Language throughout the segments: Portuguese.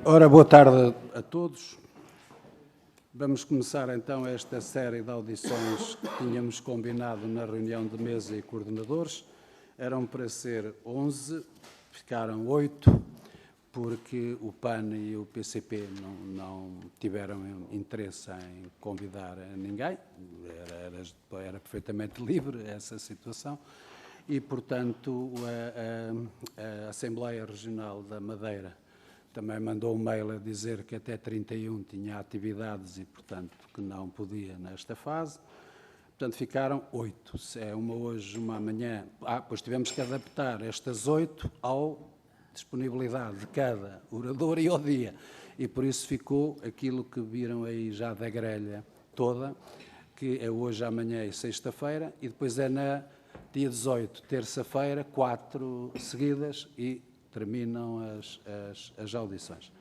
Ora, boa tarde a todos. Vamos começar então esta série de audições que tínhamos combinado na reunião de mesa e coordenadores. Eram para ser 11, ficaram 8, porque o PAN e o PCP não tiveram interesse em convidar ninguém. Era perfeitamente livre essa situação. E, portanto, a Assembleia Regional da Madeira também mandou um mail a dizer que até 31 tinha atividades e, portanto, que não podia nesta fase. Portanto, ficaram 8. Se é uma hoje, uma amanhã. Pois tivemos que adaptar estas 8 à disponibilidade de cada orador e ao dia. E por isso ficou aquilo que viram aí já da grelha toda, que é hoje, amanhã e sexta-feira, e depois é na dia 18, terça-feira, 4 seguidas e terminam as audições.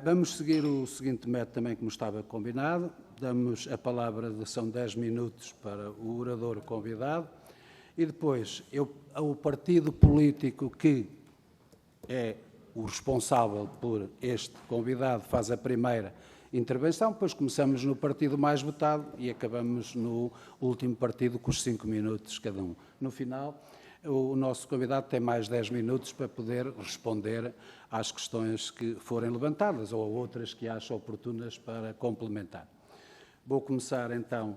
Vamos seguir o seguinte método também como estava combinado. Damos a palavra, são 10 minutos para o orador convidado e depois o partido político que é o responsável por este convidado faz a primeira intervenção, depois começamos no partido mais votado e acabamos no último partido com os 5 minutos cada um. No final, o nosso convidado tem mais 10 minutos para poder responder às questões que forem levantadas ou a outras que acha oportunas para complementar. Vou começar então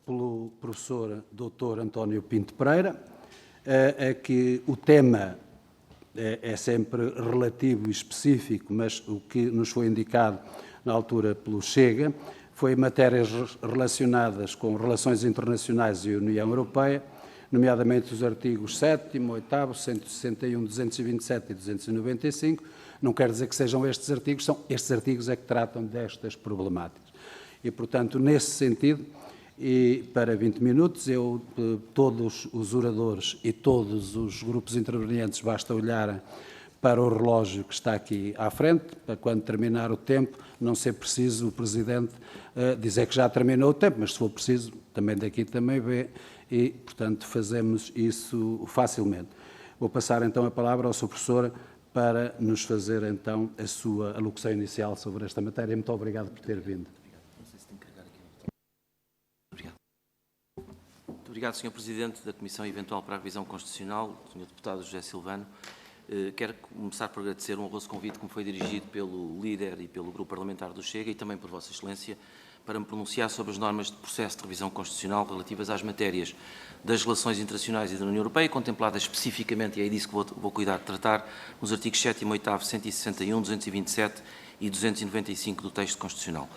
pelo professor Dr. António Pinto Pereira, que o tema é sempre relativo e específico, mas o que nos foi indicado na altura pelo Chega foi matérias relacionadas com relações internacionais e União Europeia, nomeadamente os artigos 7º, 8º, 161, 227 e 295. Não quer dizer que sejam estes artigos, são estes artigos é que tratam destas problemáticas. E, portanto, nesse sentido, e para 20 minutos, todos os oradores e todos os grupos intervenientes basta olharem para o relógio que está aqui à frente, para quando terminar o tempo, não ser preciso o Presidente dizer que já terminou o tempo, mas se for preciso, também daqui também vê, e, portanto, fazemos isso facilmente. Vou passar, então, a palavra ao Sr. Professor para nos fazer, então, a sua alocução inicial sobre esta matéria. Muito obrigado por ter vindo. Muito obrigado, Sr. Presidente da Comissão Eventual para a Revisão Constitucional, Sr. Deputado José Silvano. Quero começar por agradecer um honroso convite que me foi dirigido pelo líder e pelo Grupo Parlamentar do Chega e também por Vossa Excelência para me pronunciar sobre as normas de processo de revisão constitucional relativas às matérias das relações internacionais e da União Europeia, contempladas especificamente, e é disso que vou cuidar de tratar, nos artigos 7º, 8º, 161, 227 e 295 do texto constitucional.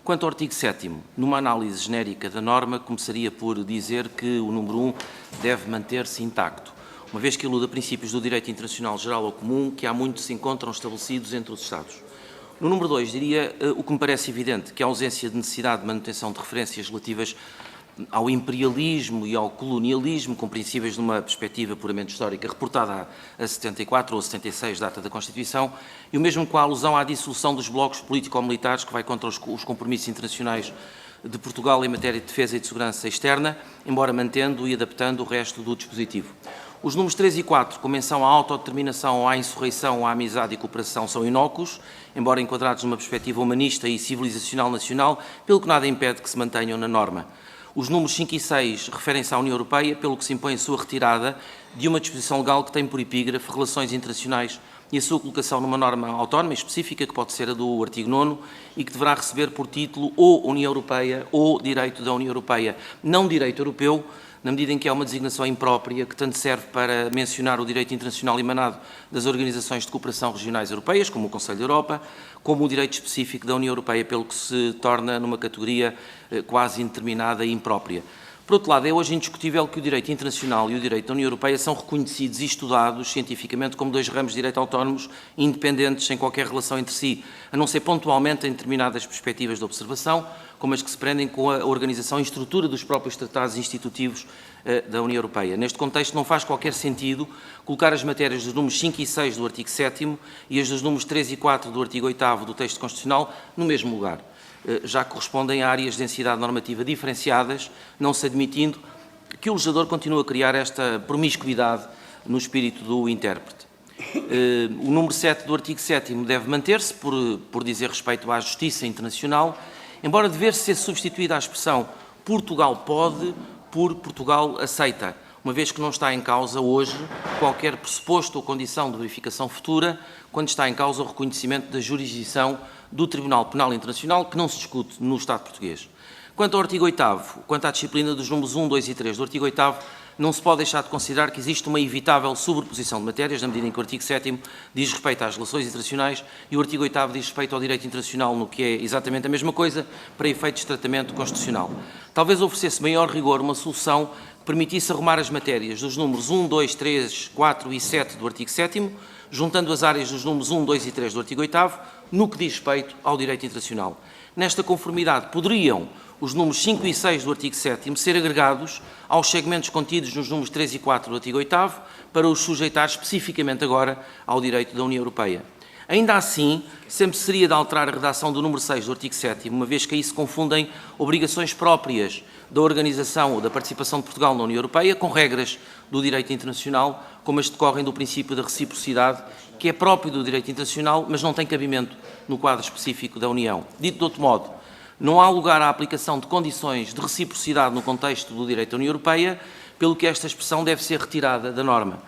Quanto ao artigo 7º, numa análise genérica da norma, começaria por dizer que o número 1 deve manter-se intacto, uma vez que eluda princípios do direito internacional geral ou comum que há muito se encontram estabelecidos entre os Estados. No número 2, diria o que me parece evidente, que a ausência de necessidade de manutenção de referências relativas ao imperialismo e ao colonialismo, compreensíveis numa perspectiva puramente histórica, reportada a 74 ou 76, data da Constituição, e o mesmo com a alusão à dissolução dos blocos político-militares, que vai contra os compromissos internacionais de Portugal em matéria de defesa e de segurança externa, embora mantendo e adaptando o resto do dispositivo. Os números 3 e 4, com menção à autodeterminação, à insurreição, à amizade e cooperação, são inócuos, embora enquadrados numa perspectiva humanista e civilizacional nacional, pelo que nada impede que se mantenham na norma. Os números 5 e 6 referem-se à União Europeia, pelo que se impõe a sua retirada de uma disposição legal que tem por epígrafe relações internacionais e a sua colocação numa norma autónoma específica, que pode ser a do artigo 9º, e que deverá receber por título ou União Europeia ou Direito da União Europeia, não Direito Europeu, na medida em que é uma designação imprópria que tanto serve para mencionar o direito internacional emanado das organizações de cooperação regionais europeias, como o Conselho da Europa, como o direito específico da União Europeia, pelo que se torna numa categoria quase indeterminada e imprópria. Por outro lado, é hoje indiscutível que o direito internacional e o direito da União Europeia são reconhecidos e estudados cientificamente como dois ramos de direito autónomos, independentes, sem qualquer relação entre si, a não ser pontualmente em determinadas perspectivas de observação, como as que se prendem com a organização e estrutura dos próprios tratados institutivos da União Europeia. Neste contexto, não faz qualquer sentido colocar as matérias dos números 5 e 6 do artigo 7º e as dos números 3 e 4 do artigo 8º do texto constitucional no mesmo lugar, já correspondem a áreas de densidade normativa diferenciadas, não se admitindo que o legislador continue a criar esta promiscuidade no espírito do intérprete. O número 7 do artigo 7º deve manter-se por dizer respeito à justiça internacional, embora dever ser substituída a expressão Portugal pode por Portugal aceita, uma vez que não está em causa hoje qualquer pressuposto ou condição de verificação futura, quando está em causa o reconhecimento da jurisdição do Tribunal Penal Internacional, que não se discute no Estado português. Quanto ao artigo 8º, quanto à disciplina dos números 1, 2 e 3 do artigo 8º, não se pode deixar de considerar que existe uma evitável sobreposição de matérias, na medida em que o artigo 7º diz respeito às relações internacionais e o artigo 8º diz respeito ao direito internacional, no que é exatamente a mesma coisa, para efeitos de tratamento constitucional. Talvez oferecesse maior rigor uma solução que permitisse arrumar as matérias dos números 1, 2, 3, 4 e 7 do artigo 7º, juntando as áreas dos números 1, 2 e 3 do artigo 8º, no que diz respeito ao direito internacional. Nesta conformidade, poderiam os números 5 e 6 do artigo 7º ser agregados aos segmentos contidos nos números 3 e 4 do artigo 8º para os sujeitar especificamente agora ao direito da União Europeia. Ainda assim, sempre seria de alterar a redação do número 6 do artigo 7º, uma vez que aí se confundem obrigações próprias da organização ou da participação de Portugal na União Europeia com regras do direito internacional, como as decorrem do princípio da reciprocidade, que é próprio do direito internacional, mas não tem cabimento no quadro específico da União. Dito de outro modo, não há lugar à aplicação de condições de reciprocidade no contexto do direito da União Europeia, pelo que esta expressão deve ser retirada da norma,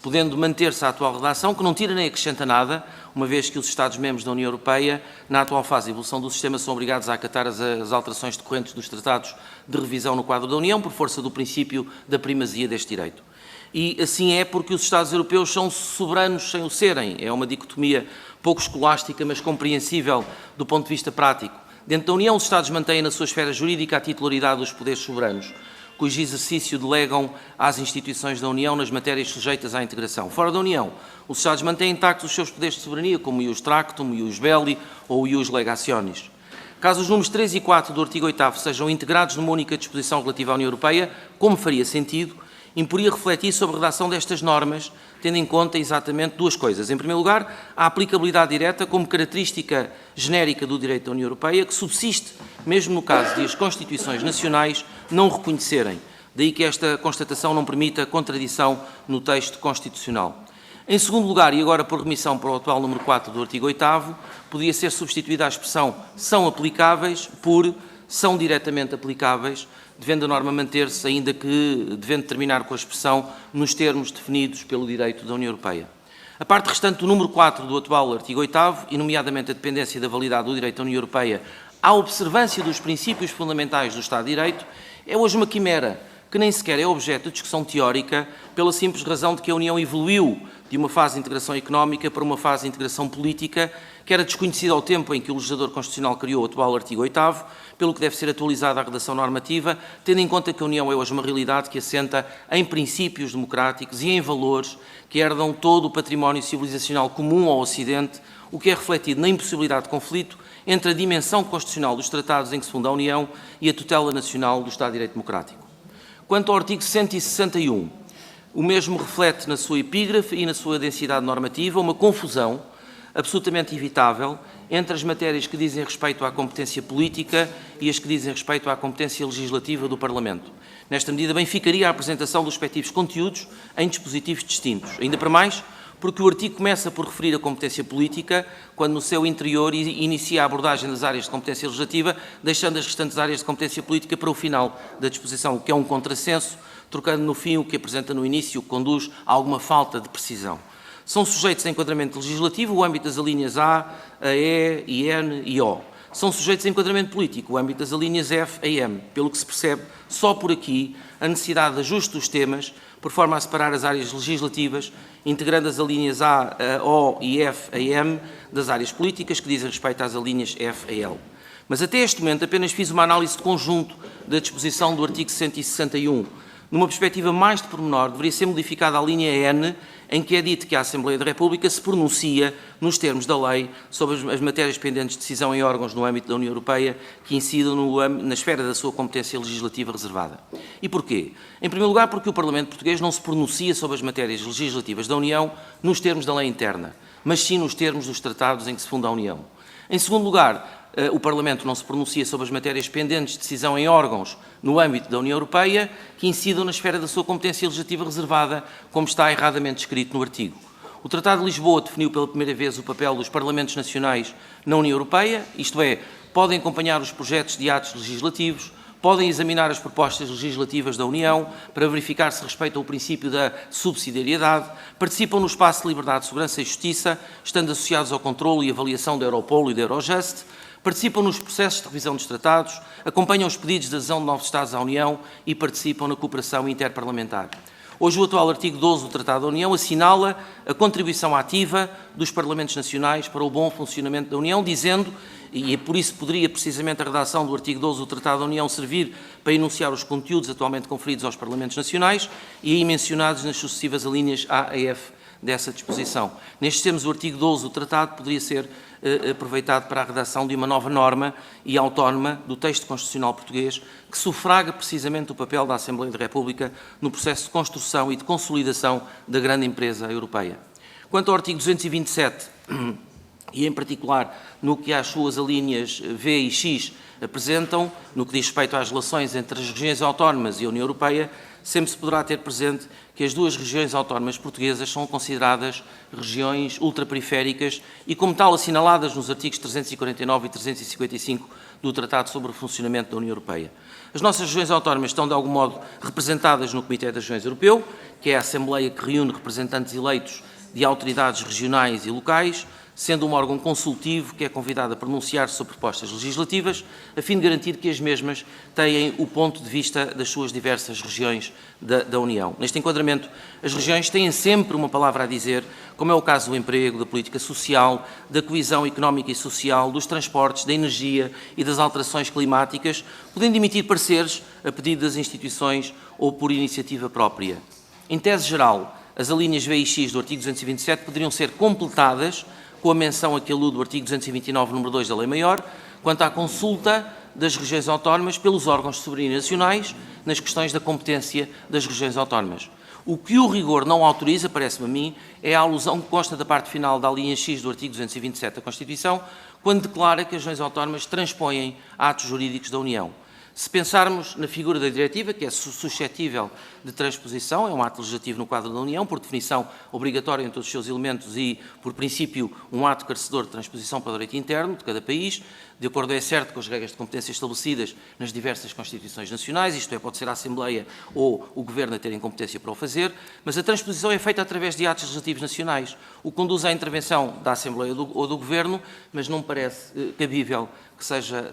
podendo manter-se a atual redação, que não tira nem acrescenta nada, uma vez que os Estados-membros da União Europeia, na atual fase de evolução do sistema, são obrigados a acatar as alterações decorrentes dos tratados de revisão no quadro da União, por força do princípio da primazia deste direito. E assim é porque os Estados europeus são soberanos sem o serem. É uma dicotomia pouco escolástica, mas compreensível do ponto de vista prático. Dentro da União, os Estados mantêm na sua esfera jurídica a titularidade dos poderes soberanos, cujo exercício delegam às instituições da União nas matérias sujeitas à integração. Fora da União, os Estados mantêm intactos os seus poderes de soberania, como o ius tractum, o ius belli ou o ius legationis. Caso os números 3 e 4 do artigo 8º sejam integrados numa única disposição relativa à União Europeia, como faria sentido, imporia refletir sobre a redação destas normas, tendo em conta exatamente duas coisas. Em primeiro lugar, a aplicabilidade direta como característica genérica do direito da União Europeia, que subsiste mesmo no caso de as Constituições nacionais não o reconhecerem. Daí que esta constatação não permita contradição no texto constitucional. Em segundo lugar, e agora por remissão para o atual número 4 do artigo 8º, podia ser substituída a expressão são aplicáveis por são diretamente aplicáveis, devendo a norma manter-se, ainda que devendo terminar com a expressão nos termos definidos pelo direito da União Europeia. A parte restante do número 4 do atual artigo 8º, e nomeadamente a dependência da validade do direito da União Europeia à observância dos princípios fundamentais do Estado de Direito, é hoje uma quimera que nem sequer é objeto de discussão teórica, pela simples razão de que a União evoluiu de uma fase de integração económica para uma fase de integração política, que era desconhecida ao tempo em que o legislador constitucional criou o atual artigo 8º, pelo que deve ser atualizada a redação normativa, tendo em conta que a União é hoje uma realidade que assenta em princípios democráticos e em valores que herdam todo o património civilizacional comum ao Ocidente, o que é refletido na impossibilidade de conflito entre a dimensão constitucional dos tratados em que se funda a União e a tutela nacional do Estado de Direito Democrático. Quanto ao artigo 161, o mesmo reflete na sua epígrafe e na sua densidade normativa uma confusão absolutamente evitável entre as matérias que dizem respeito à competência política e as que dizem respeito à competência legislativa do Parlamento. Nesta medida, bem ficaria a apresentação dos respectivos conteúdos em dispositivos distintos. Ainda para mais, porque o artigo começa por referir a competência política, quando no seu interior inicia a abordagem das áreas de competência legislativa, deixando as restantes áreas de competência política para o final da disposição, o que é um contrassenso, trocando no fim o que apresenta no início, o que conduz a alguma falta de precisão. São sujeitos a enquadramento legislativo o âmbito das alíneas A, E, N e O. São sujeitos a enquadramento político o âmbito das alíneas F a M, pelo que se percebe, só por aqui, a necessidade de ajuste dos temas, por forma a separar as áreas legislativas, integrando as alíneas A, O e F a M das áreas políticas que dizem respeito às alíneas F a L. Mas até este momento apenas fiz uma análise de conjunto da disposição do artigo 161. Numa perspectiva mais de pormenor, deveria ser modificada a linha N, em que é dito que a Assembleia da República se pronuncia, nos termos da lei, sobre as matérias pendentes de decisão em órgãos no âmbito da União Europeia que incidam na esfera da sua competência legislativa reservada. E porquê? Em primeiro lugar, porque o Parlamento português não se pronuncia sobre as matérias legislativas da União nos termos da lei interna, mas sim nos termos dos tratados em que se funda a União. Em segundo lugar, o Parlamento não se pronuncia sobre as matérias pendentes de decisão em órgãos no âmbito da União Europeia que incidam na esfera da sua competência legislativa reservada, como está erradamente escrito no artigo. O Tratado de Lisboa definiu pela primeira vez o papel dos Parlamentos Nacionais na União Europeia, isto é, podem acompanhar os projetos de atos legislativos, podem examinar as propostas legislativas da União para verificar se respeitam o princípio da subsidiariedade, participam no espaço de liberdade, segurança e justiça, estando associados ao controle e avaliação da Europol e da Eurojust, participam nos processos de revisão dos tratados, acompanham os pedidos de adesão de novos Estados à União e participam na cooperação interparlamentar. Hoje, o atual artigo 12 do Tratado da União assinala a contribuição ativa dos Parlamentos Nacionais para o bom funcionamento da União, dizendo, e por isso poderia precisamente a redação do artigo 12 do Tratado da União servir para enunciar os conteúdos atualmente conferidos aos Parlamentos Nacionais e aí mencionados nas sucessivas alíneas A a F dessa disposição. Nestes termos, o artigo 12 do Tratado poderia ser aproveitado para a redação de uma nova norma e autónoma do texto constitucional português que sufraga precisamente o papel da Assembleia da República no processo de construção e de consolidação da grande empresa europeia. Quanto ao artigo 227, e em particular no que as suas alíneas V e X apresentam, no que diz respeito às relações entre as regiões autónomas e a União Europeia, sempre se poderá ter presente que as duas regiões autónomas portuguesas são consideradas regiões ultraperiféricas e, como tal, assinaladas nos artigos 349 e 355 do Tratado sobre o Funcionamento da União Europeia. As nossas regiões autónomas estão, de algum modo, representadas no Comitê das Regiões Europeu, que é a Assembleia que reúne representantes eleitos de autoridades regionais e locais, sendo um órgão consultivo que é convidado a pronunciar-se sobre propostas legislativas, a fim de garantir que as mesmas têm o ponto de vista das suas diversas regiões da União. Neste enquadramento, as regiões têm sempre uma palavra a dizer, como é o caso do emprego, da política social, da coesão económica e social, dos transportes, da energia e das alterações climáticas, podendo emitir pareceres a pedido das instituições ou por iniciativa própria. Em tese geral, as alíneas V e X do artigo 227 poderiam ser completadas com a menção a que alude o artigo 229, número 2 da Lei Maior, quanto à consulta das regiões autónomas pelos órgãos de soberania nacionais nas questões da competência das regiões autónomas. O que o rigor não autoriza, parece-me a mim, é a alusão que consta da parte final da alínea X do artigo 227 da Constituição, quando declara que as regiões autónomas transpõem atos jurídicos da União. Se pensarmos na figura da diretiva, que é suscetível de transposição, é um ato legislativo no quadro da União, por definição obrigatório em todos os seus elementos e, por princípio, um ato carecedor de transposição para o direito interno de cada país, de acordo, é certo, com as regras de competência estabelecidas nas diversas Constituições nacionais, isto é, pode ser a Assembleia ou o Governo a terem competência para o fazer, mas a transposição é feita através de atos legislativos nacionais, o que conduz à intervenção da Assembleia ou do Governo, mas não me parece cabível que seja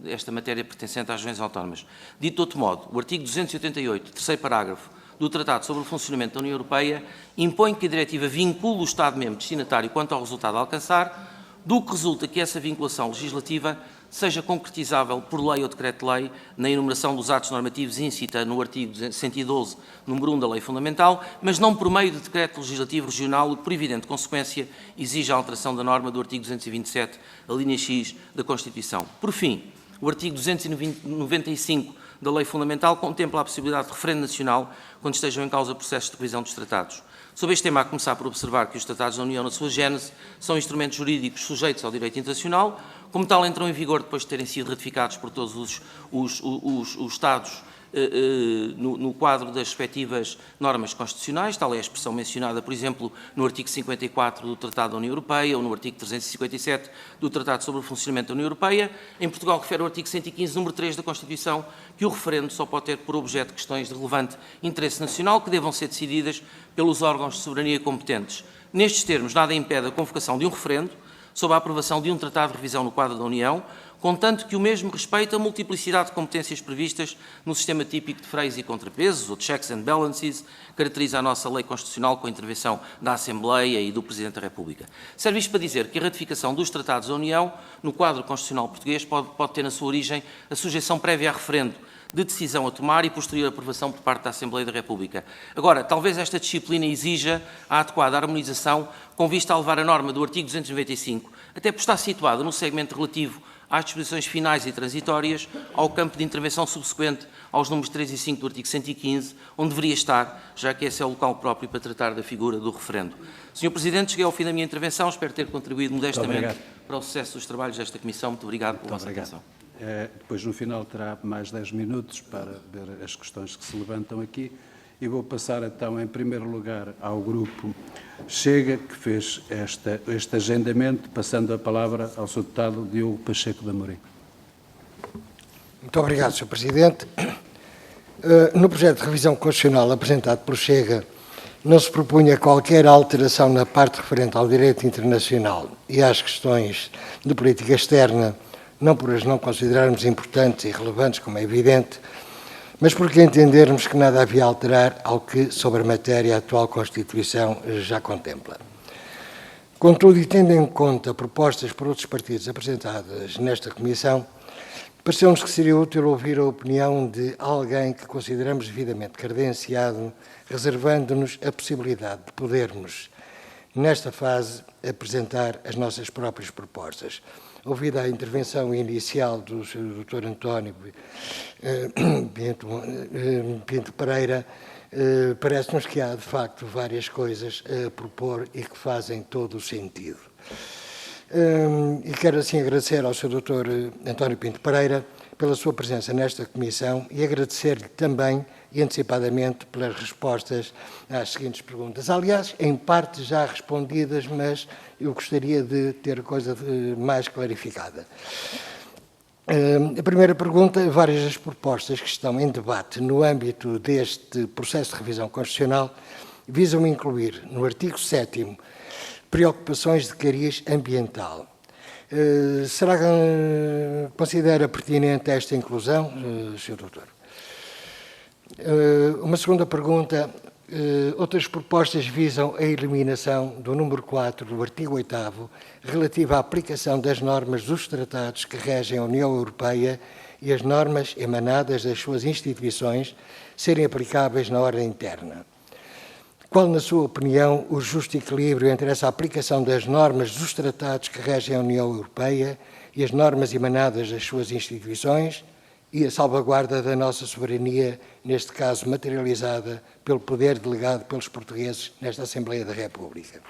esta matéria pertencente às regiões autónomas. Dito de outro modo, o artigo 288, terceiro parágrafo, do Tratado sobre o Funcionamento da União Europeia impõe que a diretiva vincule o Estado-membro destinatário quanto ao resultado a alcançar, do que resulta que essa vinculação legislativa seja concretizável por lei ou decreto-lei na enumeração dos atos normativos incita no artigo 112, número 1 da Lei Fundamental, mas não por meio de decreto legislativo regional, o que, por evidente consequência, exige a alteração da norma do artigo 227, a linha X da Constituição. Por fim, o artigo 295 da Lei Fundamental contempla a possibilidade de referendo nacional quando estejam em causa processos de revisão dos tratados. Sobre este tema, a começar por observar que os tratados da União, na sua gênese, são instrumentos jurídicos sujeitos ao direito internacional, como tal entram em vigor depois de terem sido ratificados por todos os Estados no quadro das respectivas normas constitucionais, tal é a expressão mencionada, por exemplo, no artigo 54 do Tratado da União Europeia ou no artigo 357 do Tratado sobre o Funcionamento da União Europeia. Em Portugal, refere o artigo 115, número 3 da Constituição, que o referendo só pode ter por objeto questões de relevante interesse nacional que devam ser decididas pelos órgãos de soberania competentes. Nestes termos, nada impede a convocação de um referendo sobre a aprovação de um tratado de revisão no quadro da União, contanto que o mesmo respeite a multiplicidade de competências previstas no sistema típico de freios e contrapesos, ou de checks and balances, caracteriza a nossa lei constitucional com a intervenção da Assembleia e do Presidente da República. Serve isto para dizer que a ratificação dos tratados da União, no quadro constitucional português, pode ter na sua origem a sujeição prévia a referendo, de decisão a tomar e posterior aprovação por parte da Assembleia da República. Agora, talvez esta disciplina exija a adequada harmonização com vista a levar a norma do artigo 295, até por estar situada no segmento relativo às disposições finais e transitórias, ao campo de intervenção subsequente aos números 3 e 5 do artigo 115, onde deveria estar, já que esse é o local próprio para tratar da figura do referendo. Sr. Presidente, cheguei ao fim da minha intervenção, espero ter contribuído modestamente para o sucesso dos trabalhos desta Comissão. Muito obrigado pela vossa atenção. Depois, no final, terá mais 10 minutos para ver as questões que se levantam aqui. E vou passar, então, em primeiro lugar, ao grupo Chega, que fez este agendamento, passando a palavra ao Sr. Deputado Diogo Pacheco de Amorim. Muito obrigado, Sr. Presidente. No projeto de revisão constitucional apresentado pelo Chega, não se propunha qualquer alteração na parte referente ao direito internacional e às questões de política externa, não por as não considerarmos importantes e relevantes, como é evidente, mas porque entendermos que nada havia a alterar ao que, sobre a matéria, a atual Constituição já contempla. Contudo, e tendo em conta propostas por outros partidos apresentadas nesta Comissão, pareceu-nos que seria útil ouvir a opinião de alguém que consideramos devidamente credenciado, reservando-nos a possibilidade de podermos, nesta fase, apresentar as nossas próprias propostas. Ouvida a intervenção inicial do Sr. Dr. António Pinto Pereira, parece-nos que há, de facto, várias coisas a propor e que fazem todo o sentido. E quero, assim, agradecer ao Sr. Dr. António Pinto Pereira pela sua presença nesta Comissão e agradecer-lhe também e antecipadamente pelas respostas às seguintes perguntas. Aliás, em parte já respondidas, mas eu gostaria de ter a coisa mais clarificada. A primeira pergunta, várias das propostas que estão em debate no âmbito deste processo de revisão constitucional visam incluir, no artigo 7º, preocupações de cariz ambiental. Será que considera pertinente esta inclusão, Sr. Doutor? Uma segunda pergunta. Outras propostas visam a eliminação do número 4 do artigo 8º, relativo à aplicação das normas dos tratados que regem a União Europeia e as normas emanadas das suas instituições serem aplicáveis na ordem interna. Qual, na sua opinião, o justo equilíbrio entre essa aplicação das normas dos tratados que regem a União Europeia e as normas emanadas das suas instituições e a salvaguarda da nossa soberania, neste caso materializada pelo poder delegado pelos portugueses nesta Assembleia da República?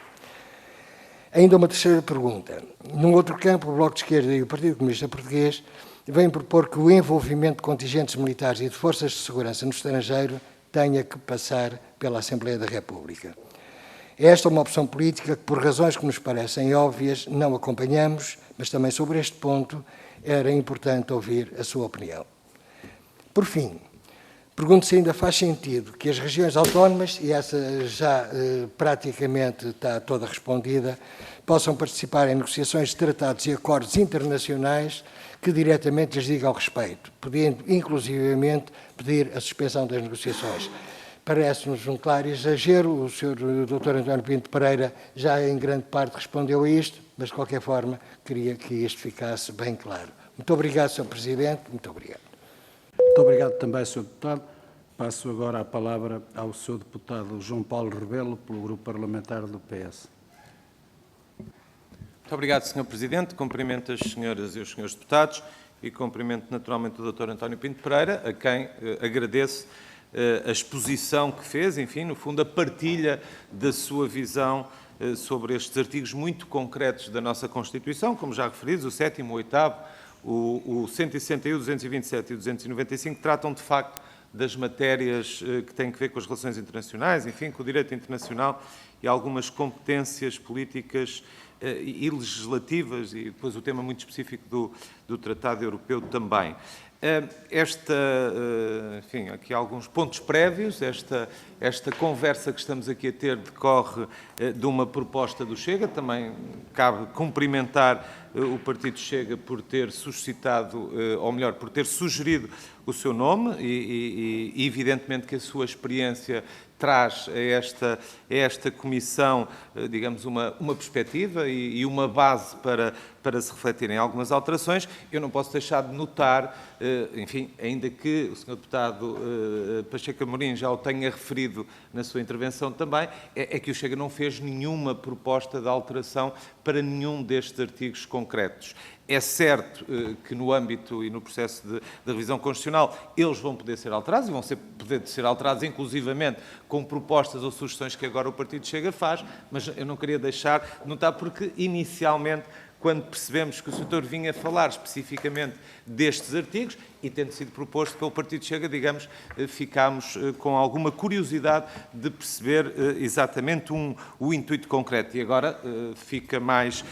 Ainda uma terceira pergunta. Num outro campo, o Bloco de Esquerda e o Partido Comunista Português vêm propor que o envolvimento de contingentes militares e de forças de segurança no estrangeiro tenha que passar pela Assembleia da República. Esta é uma opção política que, por razões que nos parecem óbvias, não acompanhamos, mas também sobre este ponto era importante ouvir a sua opinião. Por fim, pergunto se ainda faz sentido que as regiões autónomas, e essa já praticamente está toda respondida, possam participar em negociações de tratados e acordos internacionais que diretamente lhes digam respeito, podendo inclusivamente pedir a suspensão das negociações. Parece-nos um claro exagero, o Sr. Dr. António Pinto Pereira já em grande parte respondeu a isto, mas de qualquer forma queria que isto ficasse bem claro. Muito obrigado, Sr. Presidente, muito obrigado. Muito obrigado também, Sr. Deputado. Passo agora a palavra ao Sr. Deputado João Paulo Rebelo, pelo Grupo Parlamentar do PS. Muito obrigado, Sr. Presidente. Cumprimento as senhoras e os senhores deputados e cumprimento naturalmente o Dr. António Pinto Pereira, a quem agradeço a exposição que fez, enfim, no fundo, a partilha da sua visão sobre estes artigos muito concretos da nossa Constituição, como já referidos, o 7º, o 8º, o 161, o 227 e o 295, tratam, de facto, das matérias que têm que ver com as relações internacionais, enfim, com o direito internacional e algumas competências políticas e legislativas, e depois o tema muito específico do Tratado Europeu também. Enfim, aqui alguns pontos prévios. Esta conversa que estamos aqui a ter decorre de uma proposta do Chega. Também cabe cumprimentar o Partido Chega por ter suscitado, ou melhor, por ter sugerido o seu nome e evidentemente que a sua experiência traz a esta comissão, digamos, uma perspectiva e uma base para se refletirem algumas alterações. Eu não posso deixar de notar, enfim, ainda que o Sr. Deputado Pacheco Amorim já o tenha referido na sua intervenção também, é que o Chega não fez nenhuma proposta de alteração para nenhum destes artigos concretos. É certo que no âmbito e no processo de revisão constitucional eles vão poder ser alterados e vão poder ser alterados inclusivamente com propostas ou sugestões que agora o Partido Chega faz, mas eu não queria deixar de notar porque inicialmente quando percebemos que o Sr. vinha falar especificamente destes artigos, e tendo sido proposto pelo Partido Chega, digamos, ficámos com alguma curiosidade de perceber exatamente o intuito concreto. E agora fica mais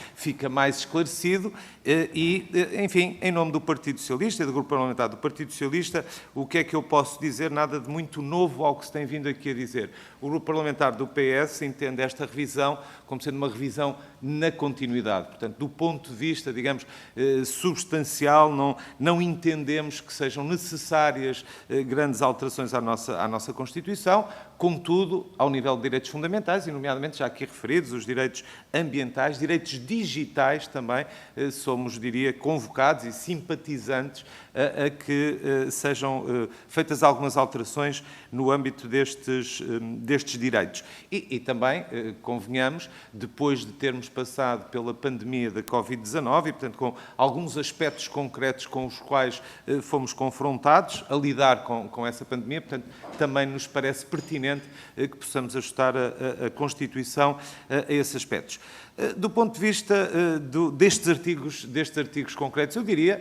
esclarecido e, enfim, em nome do Partido Socialista e do Grupo Parlamentar do Partido Socialista, o que é que eu posso dizer? Nada de muito novo ao que se tem vindo aqui a dizer. O Grupo Parlamentar do PS entende esta revisão como sendo uma revisão na continuidade. Portanto, do ponto de vista, digamos, substancial, não entendemos que sejam necessárias grandes alterações à nossa Constituição, contudo, ao nível de direitos fundamentais, e nomeadamente já aqui referidos, os direitos ambientais, direitos digitais também, somos, diria, convocados e simpatizantes a que sejam feitas algumas alterações no âmbito destes direitos. E também, convenhamos, depois de termos passado pela pandemia da Covid-19 e, portanto, com alguns aspectos concretos com os quais fomos confrontados a lidar com essa pandemia, portanto, também nos parece pertinente que possamos ajustar a Constituição a esses aspectos. Do ponto de vista destes artigos concretos, eu diria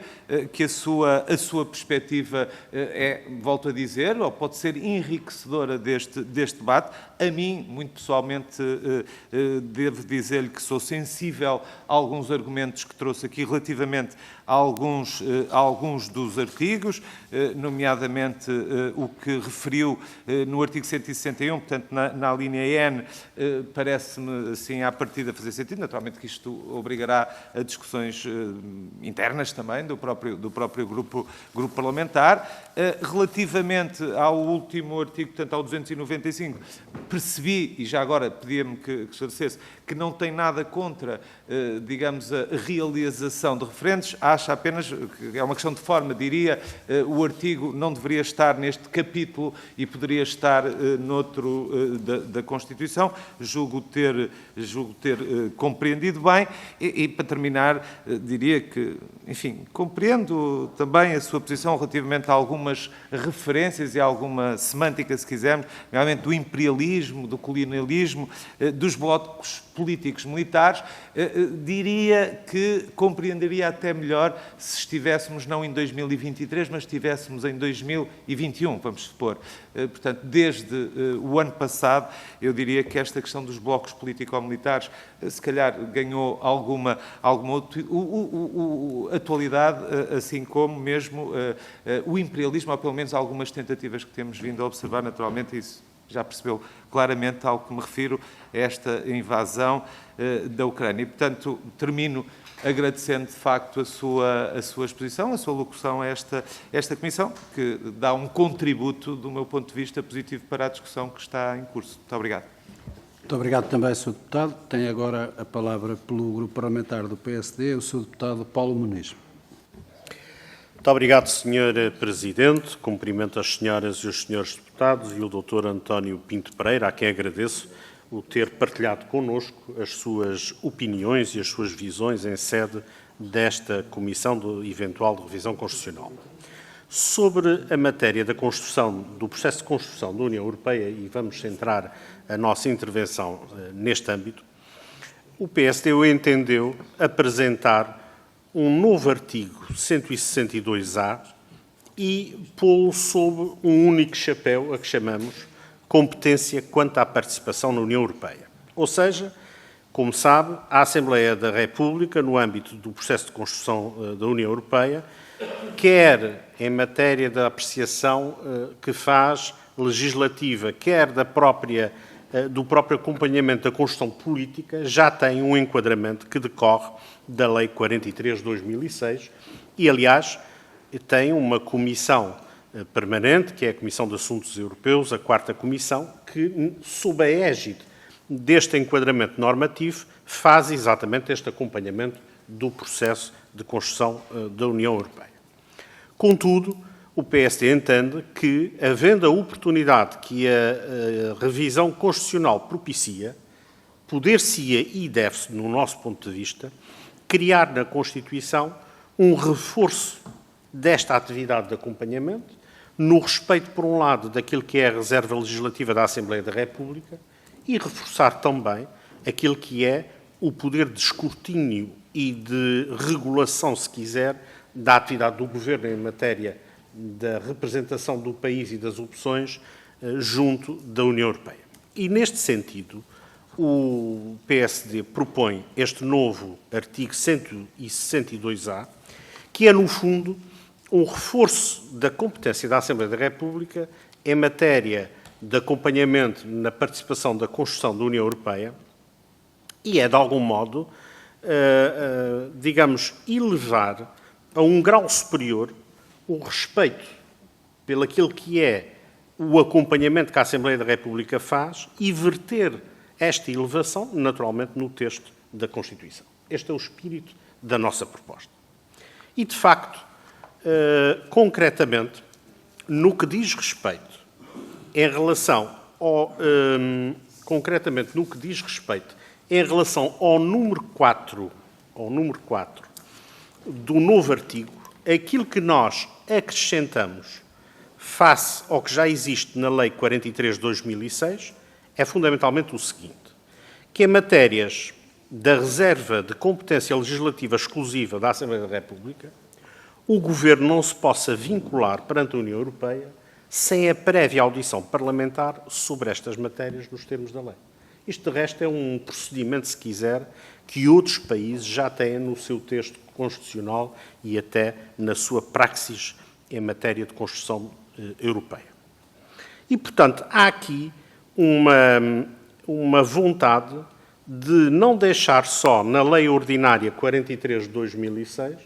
que a sua perspectiva volto a dizer, ou pode ser enriquecedora deste debate. A mim, muito pessoalmente, devo dizer-lhe que sou sensível a alguns argumentos que trouxe aqui relativamente a alguns dos artigos, nomeadamente o que referiu no artigo 161, portanto, na linha N, parece-me, assim, à partida fazer sentido. Naturalmente que isto obrigará a discussões internas também do próprio grupo parlamentar. Relativamente ao último artigo, portanto, ao 295, percebi, e já agora pedia-me que esclarecesse, que não tem nada contra, digamos, a realização de referendos, acha apenas que é uma questão de forma, diria, o artigo não deveria estar neste capítulo e poderia estar noutro da Constituição. Julgo ter compreendido bem e, para terminar, diria que, enfim, compreendo também a sua posição relativamente a algumas referências e a alguma semântica, se quisermos, realmente do imperialismo, do colonialismo, dos blocos políticos militares. Diria que compreenderia até melhor se estivéssemos não em 2023, mas estivéssemos em 2021, vamos supor. Portanto, desde o ano passado, eu diria que esta questão dos blocos político-militares, se calhar, ganhou alguma atualidade, assim como mesmo o imperialismo, ou pelo menos algumas tentativas que temos vindo a observar, naturalmente, isso já percebeu claramente ao que me refiro, a esta invasão da Ucrânia. E, portanto, termino agradecendo, de facto, a sua exposição, a sua locução a esta Comissão, que dá um contributo, do meu ponto de vista, positivo para a discussão que está em curso. Muito obrigado. Muito obrigado também, Sr. Deputado. Tem agora a palavra pelo Grupo Parlamentar do PSD, o Sr. Deputado Paulo Muniz. Muito obrigado, Sr. Presidente. Cumprimento as senhoras e os senhores deputados e o Dr. António Pinto Pereira, a quem agradeço o ter partilhado connosco as suas opiniões e as suas visões em sede desta Comissão de eventual de revisão constitucional. Sobre a matéria da construção, do processo de construção da União Europeia, e vamos centrar a nossa intervenção neste âmbito, o PSD entendeu apresentar um novo artigo 162-A e pô-lo sob um único chapéu, a que chamamos competência quanto à participação na União Europeia. Ou seja, como sabe, a Assembleia da República, no âmbito do processo de construção da União Europeia, quer em matéria da apreciação que faz legislativa, quer do próprio acompanhamento da construção política, já tem um enquadramento que decorre da Lei 43 de 2006 e, aliás, tem uma comissão permanente, que é a Comissão de Assuntos Europeus, a 4ª Comissão, que, sob a égide deste enquadramento normativo, faz exatamente este acompanhamento do processo de construção da União Europeia. Contudo, o PSD entende que, havendo a oportunidade que a revisão constitucional propicia, poder-se-ia e deve-se, no nosso ponto de vista, criar na Constituição um reforço desta atividade de acompanhamento, no respeito, por um lado, daquilo que é a reserva legislativa da Assembleia da República e reforçar também aquilo que é o poder de escrutínio e de regulação, se quiser, da atividade do Governo em matéria da representação do país e das opções junto da União Europeia. E, neste sentido, o PSD propõe este novo artigo 162-A, que é, no fundo, um reforço da competência da Assembleia da República em matéria de acompanhamento na participação da construção da União Europeia e é, de algum modo, digamos, elevar a um grau superior o respeito pelo aquilo que é o acompanhamento que a Assembleia da República faz e verter esta elevação, naturalmente, no texto da Constituição. Este é o espírito da nossa proposta. E, de facto, concretamente, no que diz respeito em relação ao, número 4, do novo artigo, aquilo que nós acrescentamos face ao que já existe na Lei 43 de 2006 é fundamentalmente o seguinte, que em matérias da reserva de competência legislativa exclusiva da Assembleia da República, o Governo não se possa vincular perante a União Europeia sem a prévia audição parlamentar sobre estas matérias nos termos da lei. Isto, de resto, é um procedimento, se quiser, que outros países já têm no seu texto constitucional e até na sua praxis em matéria de construção europeia. E, portanto, há aqui uma vontade de não deixar só na Lei Ordinária 43 de 2006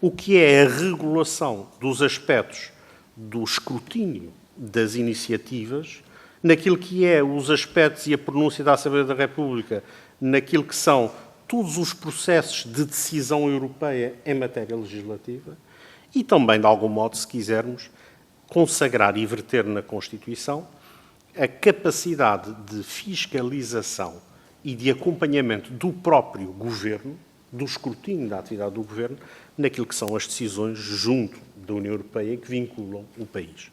o que é a regulação dos aspectos do escrutínio das iniciativas, naquilo que é os aspectos e a pronúncia da Assembleia da República, naquilo que são todos os processos de decisão europeia em matéria legislativa e também, de algum modo, se quisermos, consagrar e verter na Constituição a capacidade de fiscalização e de acompanhamento do próprio Governo, do escrutínio da atividade do Governo, naquilo que são as decisões junto da União Europeia que vinculam o país.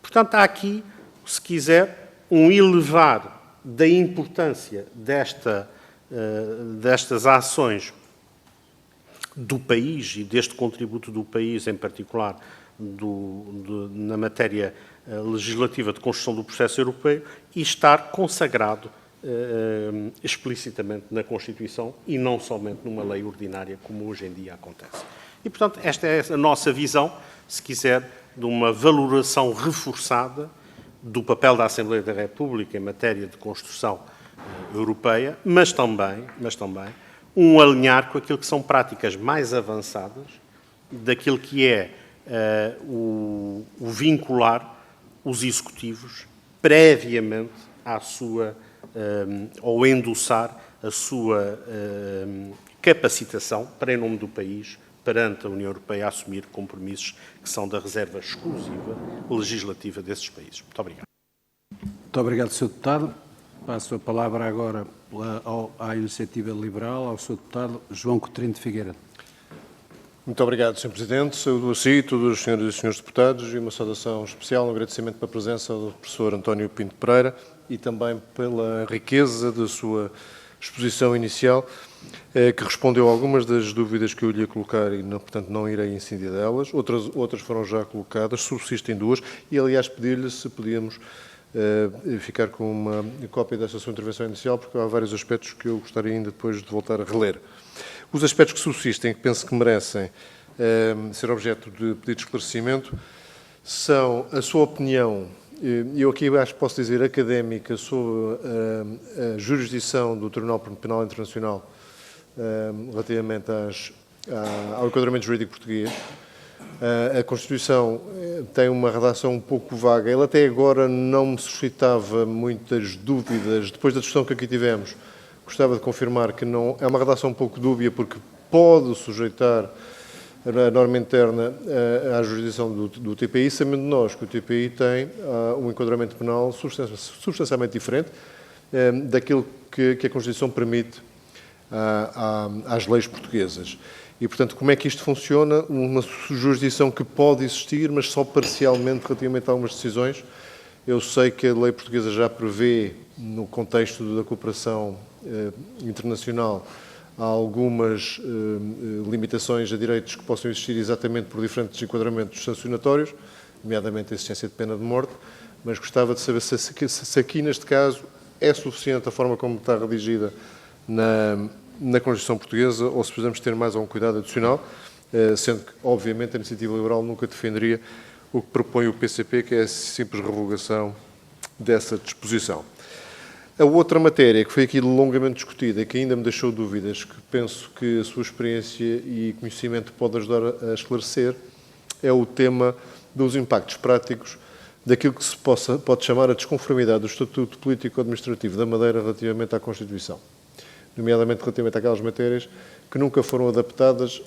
Portanto, há aqui, se quiser, um elevar da importância destas ações do país e deste contributo do país, em particular na matéria legislativa de construção do processo europeu, e estar consagrado explicitamente na Constituição e não somente numa lei ordinária, como hoje em dia acontece. E, portanto, esta é a nossa visão, se quiser, de uma valoração reforçada do papel da Assembleia da República em matéria de construção europeia, mas também um alinhar com aquilo que são práticas mais avançadas daquilo que é o vincular os executivos previamente à sua, ou endossar a sua capacitação para, em nome do país, perante a União Europeia, assumir compromissos que são da reserva exclusiva legislativa desses países. Muito obrigado. Muito obrigado, Sr. Deputado. Passo a palavra agora à Iniciativa Liberal, ao Sr. Deputado João Coutinho de Figueiredo. Muito obrigado, Sr. Presidente. Saúdo a si, todos os senhores e senhores deputados, e uma saudação especial, um agradecimento pela presença do professor António Pinto Pereira e também pela riqueza da sua exposição inicial, que respondeu a algumas das dúvidas que eu lhe ia colocar e, portanto, não irei incidir delas. Outras foram já colocadas, subsistem duas, e, aliás, pedir-lhe se podíamos ficar com uma cópia desta sua intervenção inicial, porque há vários aspectos que eu gostaria ainda depois de voltar a reler. Os aspectos que subsistem, que penso que merecem ser objeto de pedido de esclarecimento, são a sua opinião, e eu aqui acho que posso dizer académica, sobre a jurisdição do Tribunal Penal Internacional relativamente ao enquadramento jurídico português. A Constituição tem uma redação um pouco vaga. Ela até agora não me suscitava muitas dúvidas. Depois da discussão que aqui tivemos, gostava de confirmar que não é uma redação um pouco dúbia, porque pode sujeitar a norma interna à jurisdição do TPI, sabendo nós que o TPI tem um enquadramento penal substancialmente diferente daquilo que a Constituição permite às leis portuguesas. E, portanto, como é que isto funciona? Uma jurisdição que pode existir, mas só parcialmente relativamente a algumas decisões. Eu sei que a lei portuguesa já prevê, no contexto da cooperação internacional, há algumas limitações a direitos que possam existir exatamente por diferentes enquadramentos sancionatórios, nomeadamente a existência de pena de morte, mas gostava de saber se aqui, neste caso, é suficiente a forma como está redigida na Constituição Portuguesa ou se precisamos ter mais algum cuidado adicional, sendo que, obviamente, a Iniciativa Liberal nunca defenderia o que propõe o PCP, que é a simples revogação dessa disposição. A outra matéria que foi aqui longamente discutida e que ainda me deixou dúvidas, que penso que a sua experiência e conhecimento pode ajudar a esclarecer, é o tema dos impactos práticos daquilo que se pode chamar a desconformidade do Estatuto Político-Administrativo da Madeira relativamente à Constituição, nomeadamente relativamente àquelas matérias que nunca foram adaptadas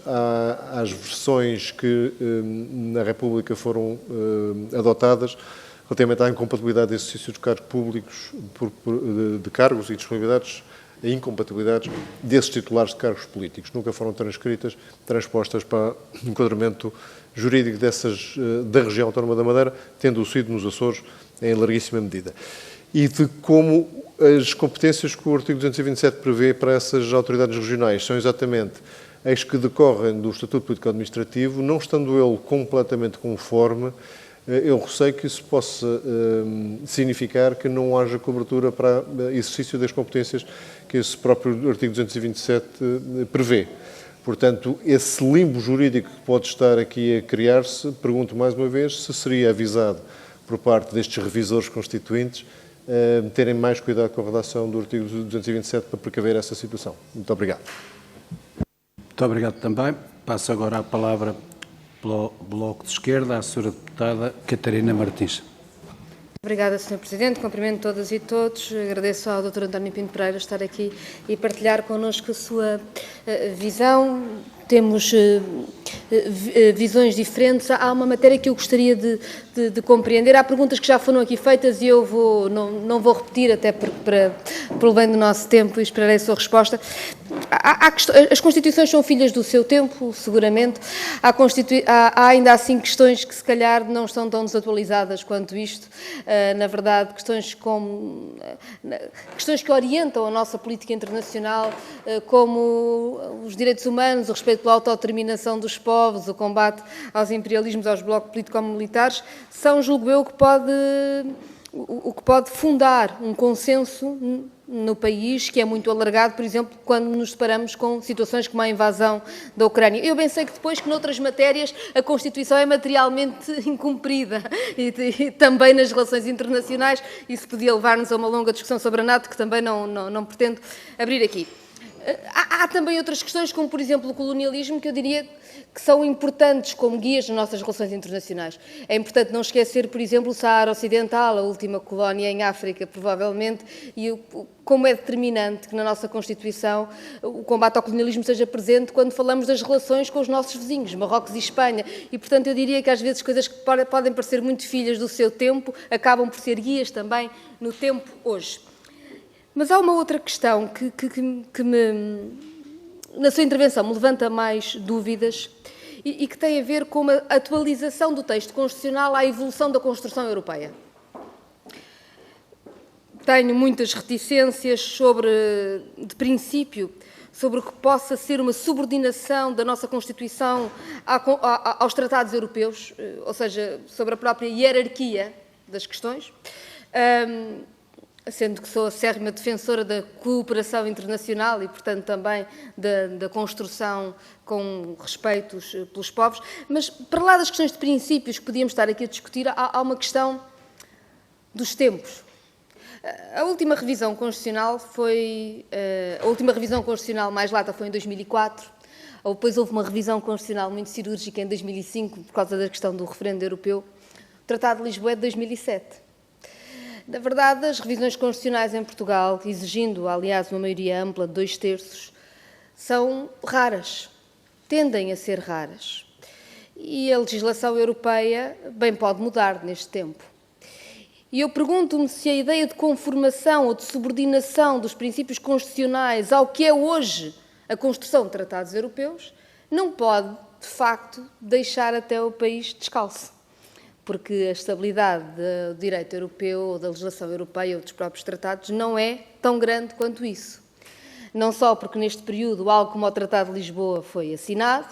às versões que na República foram adotadas relativamente à incompatibilidade de exercício de cargos públicos, de cargos e disponibilidades, a incompatibilidades desses titulares de cargos políticos. Nunca foram transpostas para o enquadramento jurídico da região autónoma da Madeira, tendo sido nos Açores em larguíssima medida. E de como as competências que o artigo 227 prevê para essas autoridades regionais são exatamente as que decorrem do Estatuto Político-Administrativo, não estando ele completamente conforme, eu receio que isso possa significar que não haja cobertura para exercício das competências que esse próprio artigo 227 prevê. Portanto, esse limbo jurídico que pode estar aqui a criar-se, pergunto mais uma vez se seria avisado por parte destes revisores constituintes terem mais cuidado com a redação do artigo 227 para precaver essa situação. Muito obrigado. Muito obrigado também. Passo agora a palavra pelo Bloco de Esquerda à Sra. Deputada Catarina Martins. Obrigada, Sr. Presidente. Cumprimento todas e todos. Agradeço ao Dr. António Pinto Pereira estar aqui e partilhar connosco a sua visão. Temos visões diferentes. Há uma matéria que eu gostaria de compreender. Há perguntas que já foram aqui feitas e eu não vou repetir, até pelo bem do nosso tempo, e esperarei a sua resposta. As Constituições são filhas do seu tempo, seguramente. Há ainda assim questões que, se calhar, não estão tão desatualizadas quanto isto. Na verdade, questões que orientam a nossa política internacional, como os direitos humanos, o respeito pela autodeterminação dos povos, o combate aos imperialismos, aos blocos político-militares, são, julgo eu, o que pode fundar um consenso no país, que é muito alargado, por exemplo, quando nos deparamos com situações como a invasão da Ucrânia. Eu bem sei que depois, que noutras matérias, a Constituição é materialmente incumprida e também nas relações internacionais, isso podia levar-nos a uma longa discussão sobre a NATO, que também não pretendo abrir aqui. Há também outras questões, como, por exemplo, o colonialismo, que eu diria que são importantes como guias nas nossas relações internacionais. É importante não esquecer, por exemplo, o Saara Ocidental, a última colónia em África, provavelmente, e como é determinante que na nossa Constituição o combate ao colonialismo esteja presente quando falamos das relações com os nossos vizinhos, Marrocos e Espanha. E, portanto, eu diria que às vezes coisas que podem parecer muito filhas do seu tempo acabam por ser guias também no tempo hoje. Mas há uma outra questão que na sua intervenção me levanta mais dúvidas e que tem a ver com a atualização do texto constitucional à evolução da construção europeia. Tenho muitas reticências de princípio, sobre o que possa ser uma subordinação da nossa Constituição aos tratados europeus, ou seja, sobre a própria hierarquia das questões. Sendo que sou acérrima defensora da cooperação internacional e, portanto, também da construção com respeitos pelos povos. Mas, para lá das questões de princípios que podíamos estar aqui a discutir, há uma questão dos tempos. A última revisão constitucional mais lata foi em 2004. Depois houve uma revisão constitucional muito cirúrgica em 2005, por causa da questão do referendo europeu. O Tratado de Lisboa é de 2007. Na verdade, as revisões constitucionais em Portugal, exigindo, aliás, uma maioria ampla de 2/3, são raras, tendem a ser raras. E a legislação europeia bem pode mudar neste tempo. E eu pergunto-me se a ideia de conformação ou de subordinação dos princípios constitucionais ao que é hoje a construção de tratados europeus não pode, de facto, deixar até o país descalço. Porque a estabilidade do direito europeu, ou da legislação europeia ou dos próprios tratados não é tão grande quanto isso. não só porque neste período algo como o Tratado de Lisboa foi assinado,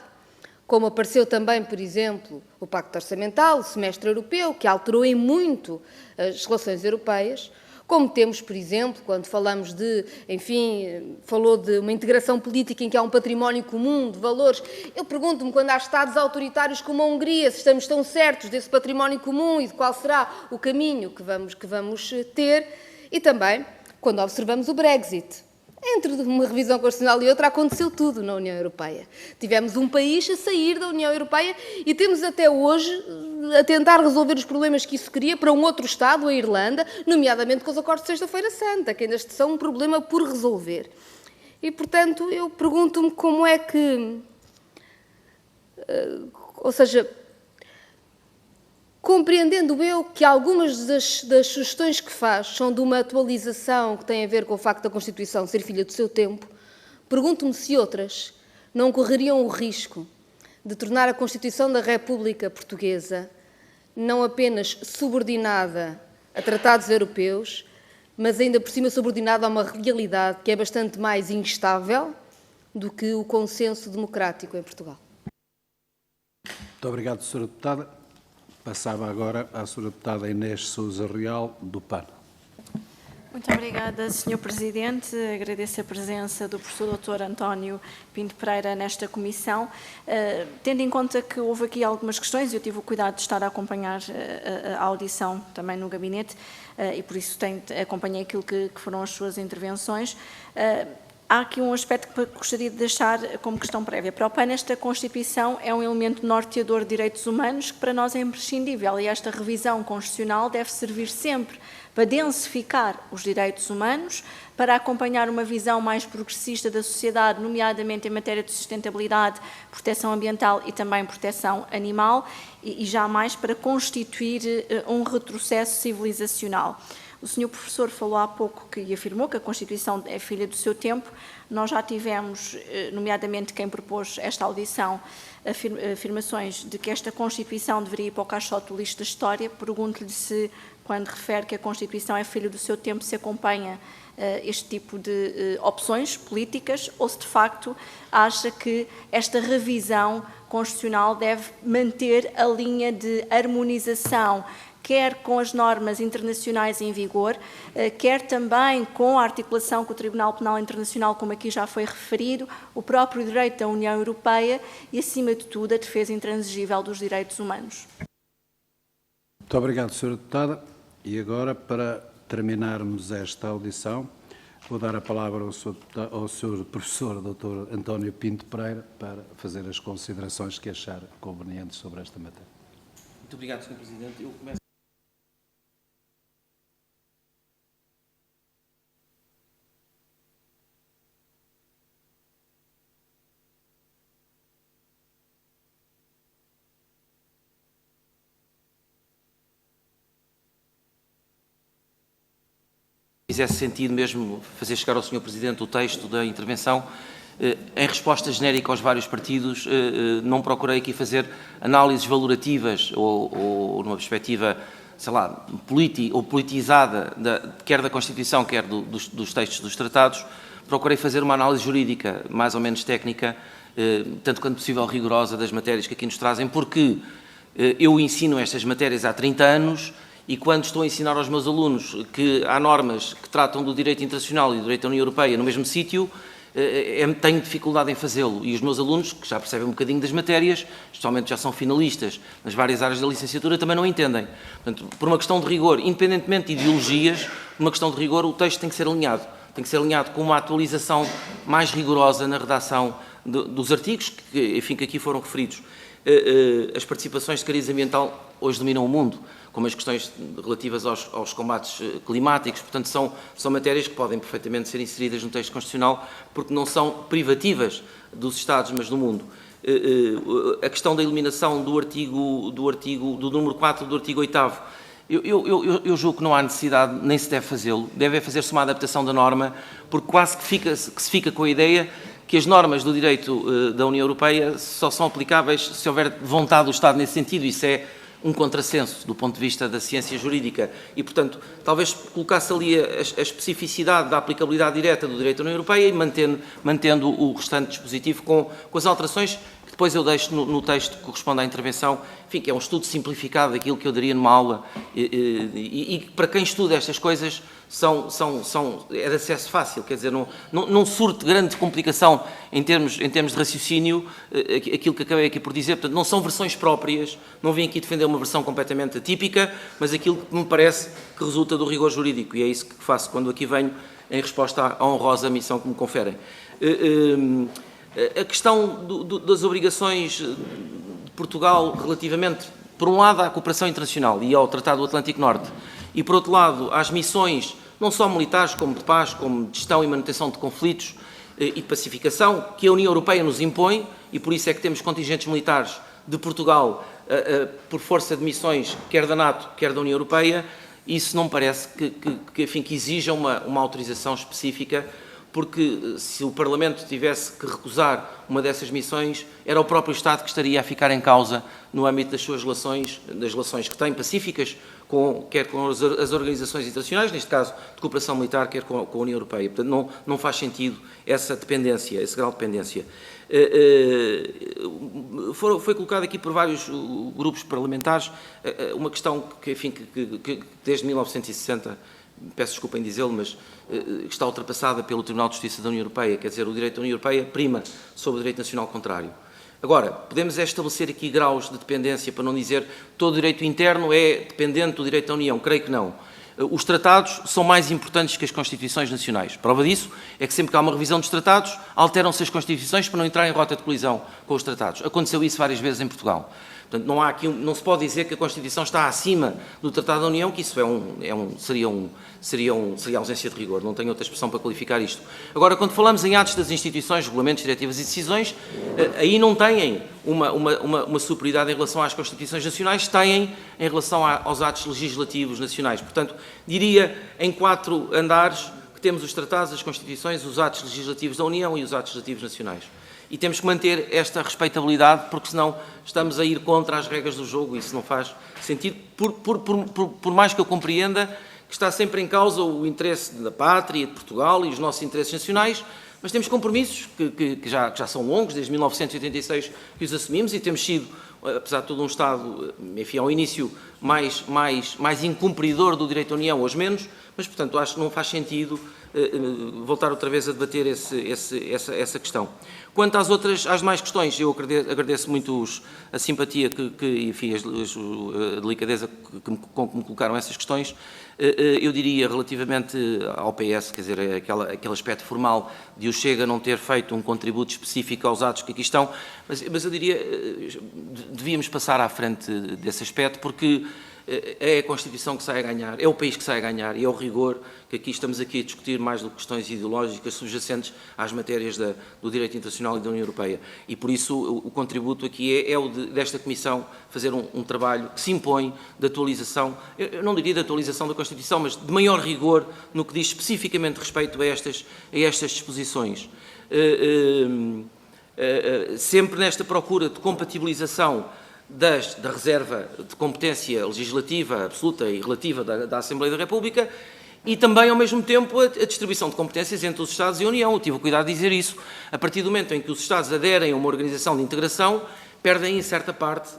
como apareceu também, por exemplo, o Pacto Orçamental, o Semestre Europeu, que alterou em muito as relações europeias, como temos, por exemplo, quando falamos de, enfim, falou de uma integração política em que há um património comum de valores. Eu pergunto-me, quando há Estados autoritários como a Hungria, se estamos tão certos desse património comum e de qual será o caminho que vamos ter, e também quando observamos o Brexit. Entre uma revisão constitucional e outra aconteceu tudo na União Europeia. Tivemos um país a sair da União Europeia e temos até hoje a tentar resolver os problemas que isso cria para um outro Estado, a Irlanda, nomeadamente com os acordos de Sexta-feira Santa, que ainda são um problema por resolver. E, portanto, eu pergunto-me como é que... ou seja, compreendendo eu que algumas das sugestões que faz são de uma atualização que tem a ver com o facto da Constituição ser filha do seu tempo, pergunto-me se outras não correriam o risco de tornar a Constituição da República Portuguesa não apenas subordinada a tratados europeus, mas ainda por cima subordinada a uma realidade que é bastante mais instável do que o consenso democrático em Portugal. Muito obrigado, Sra. Deputada. Passava agora à Sra. Deputada Inês Sousa Real, do PAN. Muito obrigada, Sr. Presidente. Agradeço a presença do professor Dr. António Pinto Pereira nesta comissão. Tendo em conta que houve aqui algumas questões, eu tive o cuidado de estar a acompanhar a audição também no gabinete e por isso acompanhei aquilo que foram as suas intervenções. Há aqui um aspecto que gostaria de deixar como questão prévia. Para o PAN, esta Constituição é um elemento norteador de direitos humanos que para nós é imprescindível e esta revisão constitucional deve servir sempre para densificar os direitos humanos, para acompanhar uma visão mais progressista da sociedade, nomeadamente em matéria de sustentabilidade, proteção ambiental e também proteção animal, e jamais para constituir um retrocesso civilizacional. O Sr. Professor falou há pouco e afirmou que a Constituição é filha do seu tempo. Nós já tivemos, nomeadamente quem propôs esta audição, afirmações de que esta Constituição deveria ir para o caixote do lixo da história. Pergunto-lhe se, quando refere que a Constituição é filha do seu tempo, se acompanha este tipo de opções políticas ou se, de facto, acha que esta revisão constitucional deve manter a linha de harmonização, quer com as normas internacionais em vigor, quer também com a articulação com o Tribunal Penal Internacional, como aqui já foi referido, o próprio direito da União Europeia e, acima de tudo, a defesa intransigível dos direitos humanos. Muito obrigado, Sra. Deputada. E agora, para terminarmos esta audição, vou dar a palavra ao Sr. Professor Dr. António Pinto Pereira para fazer as considerações que achar convenientes sobre esta matéria. Muito obrigado, Sr. Presidente. Eu começo... fizesse sentido mesmo fazer chegar ao Sr. Presidente o texto da intervenção. Em resposta genérica aos vários partidos, não procurei aqui fazer análises valorativas ou numa perspectiva, sei lá, politizada, quer da Constituição, quer dos textos dos tratados. Procurei fazer uma análise jurídica mais ou menos técnica, tanto quanto possível rigorosa das matérias que aqui nos trazem, porque eu ensino estas matérias há 30 anos, e quando estou a ensinar aos meus alunos que há normas que tratam do direito internacional e do direito da União Europeia no mesmo sítio, tenho dificuldade em fazê-lo. E os meus alunos, que já percebem um bocadinho das matérias, especialmente já são finalistas nas várias áreas da licenciatura, também não entendem. Portanto, por uma questão de rigor, independentemente de ideologias, por uma questão de rigor, o texto tem que ser alinhado. Tem que ser alinhado com uma atualização mais rigorosa na redação dos artigos, que aqui foram referidos. As participações de cariz ambiental hoje dominam o mundo, como as questões relativas aos combates climáticos. Portanto, são matérias que podem perfeitamente ser inseridas no texto constitucional, porque não são privativas dos Estados, mas do mundo. A questão da eliminação do número 4 do artigo 8º, eu julgo que não há necessidade, nem se deve fazê-lo. Deve fazer-se uma adaptação da norma, porque quase que se fica com a ideia que as normas do direito da União Europeia só são aplicáveis se houver vontade do Estado nesse sentido. Isso é um contrassenso do ponto de vista da ciência jurídica e, portanto, talvez colocasse ali a especificidade da aplicabilidade direta do direito da União Europeia e mantendo o restante dispositivo com as alterações que depois eu deixo no texto que corresponde à intervenção, enfim, que é um estudo simplificado daquilo que eu daria numa aula e para quem estuda estas coisas é de acesso fácil, quer dizer, não surte grande complicação em termos de raciocínio aquilo que acabei aqui por dizer, portanto, não são versões próprias, não vim aqui defender uma versão completamente atípica, mas aquilo que me parece que resulta do rigor jurídico, e é isso que faço quando aqui venho em resposta à honrosa missão que me conferem. A questão das obrigações de Portugal relativamente, por um lado, à cooperação internacional e ao Tratado do Atlântico Norte, e, por outro lado, às missões, não só militares, como de paz, como de gestão e manutenção de conflitos e de pacificação, que a União Europeia nos impõe, e por isso é que temos contingentes militares de Portugal por força de missões, quer da NATO, quer da União Europeia, isso não me parece que exija uma autorização específica, porque se o Parlamento tivesse que recusar uma dessas missões, era o próprio Estado que estaria a ficar em causa no âmbito das suas relações, das relações que tem pacíficas, quer com as organizações internacionais, neste caso de cooperação militar, quer com a União Europeia. Portanto, não faz sentido essa dependência, esse grau de dependência. Foi colocado aqui por vários grupos parlamentares uma questão que desde 1960, peço desculpa em dizê-lo, mas está ultrapassada pelo Tribunal de Justiça da União Europeia, quer dizer, o direito da União Europeia prima sobre o direito nacional contrário. Agora, podemos estabelecer aqui graus de dependência, para não dizer todo o direito interno é dependente do direito da União, creio que não. Os tratados são mais importantes que as Constituições nacionais. Prova disso é que sempre que há uma revisão dos tratados, alteram-se as Constituições para não entrar em rota de colisão com os tratados. Aconteceu isso várias vezes em Portugal. Portanto, não se pode dizer que a Constituição está acima do Tratado da União, que isso seria ausência de rigor, não tenho outra expressão para qualificar isto. Agora, quando falamos em atos das instituições, regulamentos, diretivas e decisões, aí não têm uma superioridade em relação às Constituições nacionais, têm em relação aos atos legislativos nacionais. Portanto, diria em 4 andares que temos os tratados, as Constituições, os atos legislativos da União e os atos legislativos nacionais. E temos que manter esta respeitabilidade, porque senão estamos a ir contra as regras do jogo e isso não faz sentido, por mais que eu compreenda que está sempre em causa o interesse da pátria, de Portugal e os nossos interesses nacionais, mas temos compromissos que já são longos, desde 1986 que os assumimos e temos sido, apesar de todo, um Estado, enfim, ao início mais incumpridor do direito da União, hoje menos, mas, portanto, acho que não faz sentido voltar outra vez a debater essa questão. Quanto às demais questões, eu agradeço muito a simpatia enfim, a delicadeza com que me colocaram essas questões. Eu diria, relativamente ao PS, quer dizer, aquele aspecto formal de o Chega não ter feito um contributo específico aos atos que aqui estão, mas eu diria, devíamos passar à frente desse aspecto, porque é a Constituição que sai a ganhar, é o país que sai a ganhar e é o rigor que aqui estamos aqui a discutir mais do que questões ideológicas subjacentes às matérias do direito internacional e da União Europeia. E por isso o contributo aqui é o desta Comissão fazer um trabalho que se impõe de atualização, eu não diria de atualização da Constituição, mas de maior rigor no que diz especificamente respeito a estas disposições. Sempre nesta procura de compatibilização da reserva de competência legislativa absoluta e relativa da Assembleia da República e também, ao mesmo tempo, a distribuição de competências entre os Estados e a União. Eu tive o cuidado de dizer isso. A partir do momento em que os Estados aderem a uma organização de integração, perdem, em certa parte,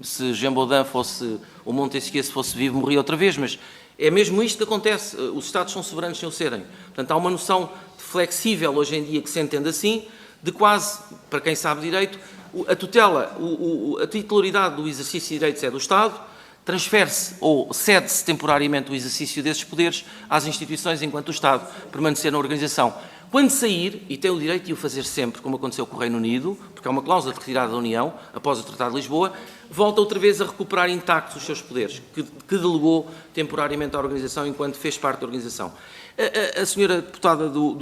se Jean Baudin fosse, ou Montesquieu se fosse vivo, morria outra vez, mas é mesmo isto que acontece. Os Estados são soberanos sem o serem. Portanto, há uma noção flexível, hoje em dia, que se entende assim, de quase, para quem sabe direito, a tutela, a titularidade do exercício de direitos é do Estado, transfere-se ou cede-se temporariamente o exercício desses poderes às instituições enquanto o Estado permanecer na organização. Quando sair, e tem o direito de o fazer sempre, como aconteceu com o Reino Unido, porque há uma cláusula de retirada da União, após o Tratado de Lisboa, volta outra vez a recuperar intactos os seus poderes, que delegou temporariamente à organização enquanto fez parte da organização. A senhora deputada do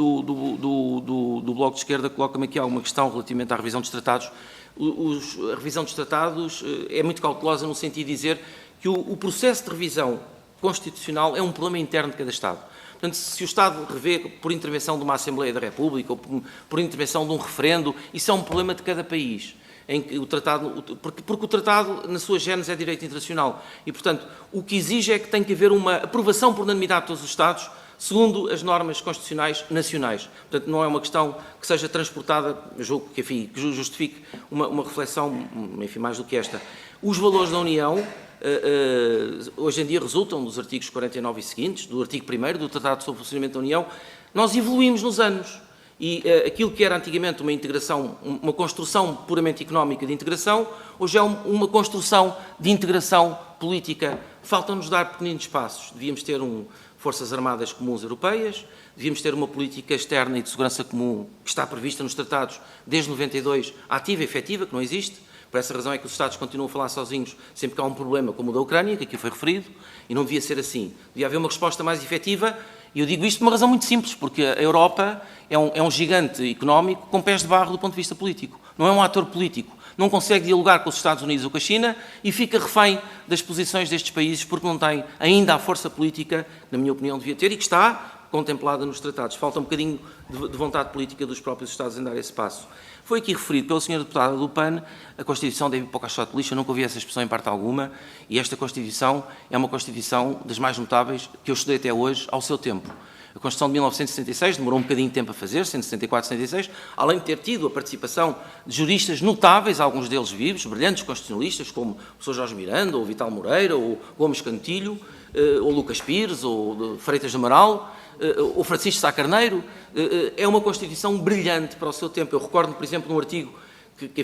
Bloco de Esquerda coloca-me aqui alguma questão relativamente à revisão dos tratados. A revisão dos tratados é muito cautelosa no sentido de dizer que o processo de revisão constitucional é um problema interno de cada Estado. Portanto, se o Estado revê por intervenção de uma Assembleia da República ou por intervenção de um referendo, isso é um problema de cada país. em que o tratado, porque o tratado, na sua gênese, é direito internacional. E, portanto, o que exige é que tem que haver uma aprovação por unanimidade de todos os Estados, segundo as normas constitucionais nacionais. Portanto, não é uma questão que seja transportada, julgo que, enfim, que justifique uma reflexão, enfim, mais do que esta. Os valores da União, hoje em dia, resultam dos artigos 49 e seguintes, do artigo 1º do Tratado sobre o Funcionamento da União. Nós evoluímos nos anos. E aquilo que era antigamente uma integração, uma construção puramente económica de integração, hoje é uma construção de integração política. Faltam-nos dar pequeninos passos. Devíamos ter Forças Armadas Comuns Europeias, devíamos ter uma política externa e de segurança comum que está prevista nos tratados desde 92, ativa e efetiva, que não existe. Por essa razão é que os Estados continuam a falar sozinhos sempre que há um problema como o da Ucrânia, que aqui foi referido, e não devia ser assim. Devia haver uma resposta mais efetiva. E eu digo isto por uma razão muito simples, porque a Europa é um gigante económico com pés de barro do ponto de vista político. Não é um ator político. Não consegue dialogar com os Estados Unidos ou com a China e fica refém das posições destes países porque não tem ainda a força política, na minha opinião, devia ter e que está contemplada nos tratados. Falta um bocadinho de vontade política dos próprios Estados em dar esse passo. Foi aqui referido pelo Sr. Deputado do PAN, a Constituição deve ir para o caixote de lixo, eu nunca ouvi essa expressão em parte alguma, e esta Constituição é uma Constituição das mais notáveis que eu estudei até hoje ao seu tempo. A Constituição de 1976 demorou um bocadinho de tempo a fazer, 174, 76, além de ter tido a participação de juristas notáveis, alguns deles vivos, brilhantes constitucionalistas, como o professor Jorge Miranda, ou Vital Moreira, ou Gomes Cantilho, ou Lucas Pires, ou Freitas de Amaral, ou Francisco Sá Carneiro. É uma Constituição brilhante para o seu tempo. Eu recordo, por exemplo, num artigo que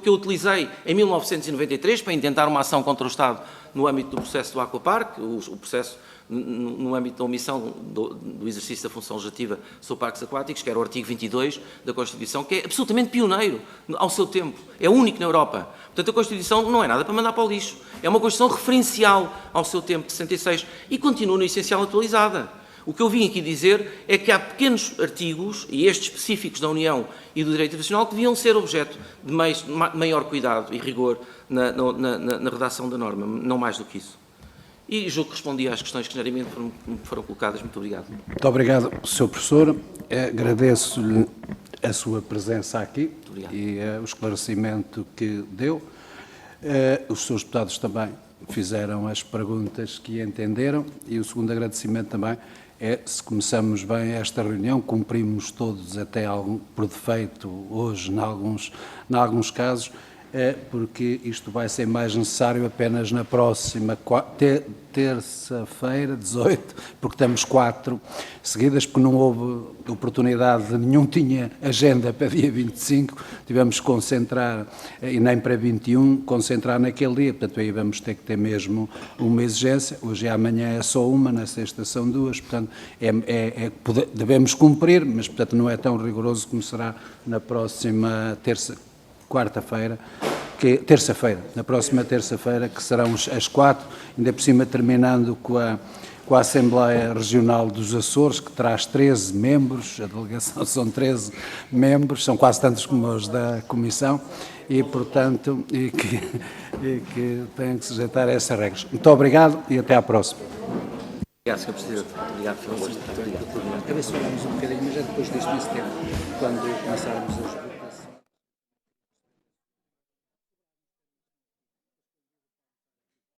eu utilizei em 1993 para intentar uma ação contra o Estado no âmbito do processo do Aquapark, o processo no âmbito da omissão do exercício da função legislativa sobre parques aquáticos, que era o artigo 22 da Constituição, que é absolutamente pioneiro ao seu tempo, é único na Europa. Portanto, a Constituição não é nada para mandar para o lixo, é uma Constituição referencial ao seu tempo, de 66, e continua no essencial atualizada. O que eu vim aqui dizer é que há pequenos artigos, e estes específicos da União e do direito internacional, que deviam ser objeto de maior cuidado e rigor na redação da norma, não mais do que isso. E julgo que respondi às questões que genericamente foram colocadas. Muito obrigado. Muito obrigado, Sr. Professor. Agradeço-lhe a sua presença aqui e o esclarecimento que deu. Os seus deputados também fizeram as perguntas que entenderam e o segundo agradecimento também é, se começamos bem esta reunião, cumprimos todos até por defeito hoje, em alguns casos, porque isto vai ser mais necessário apenas na próxima terça-feira, 18, porque temos 4 seguidas, porque não houve oportunidade, nenhum tinha agenda para dia 25, tivemos que concentrar, e nem para 21, concentrar naquele dia, portanto aí vamos ter que ter mesmo uma exigência, hoje e amanhã é só uma, na sexta são 2, portanto devemos cumprir, mas portanto não é tão rigoroso como será na próxima terça-feira, na próxima terça-feira, que serão as 4, ainda por cima terminando com a Assembleia Regional dos Açores, que traz 13 membros, a delegação são 13 membros, são quase tantos como os da Comissão, e portanto, que têm que sujeitar a essas regras. Muito obrigado e até à próxima. Obrigado, Sr. Presidente. Obrigado, foi um gosto. Muito obrigado. A ver se falamos um bocadinho, mas é depois deste tempo, quando começarmos os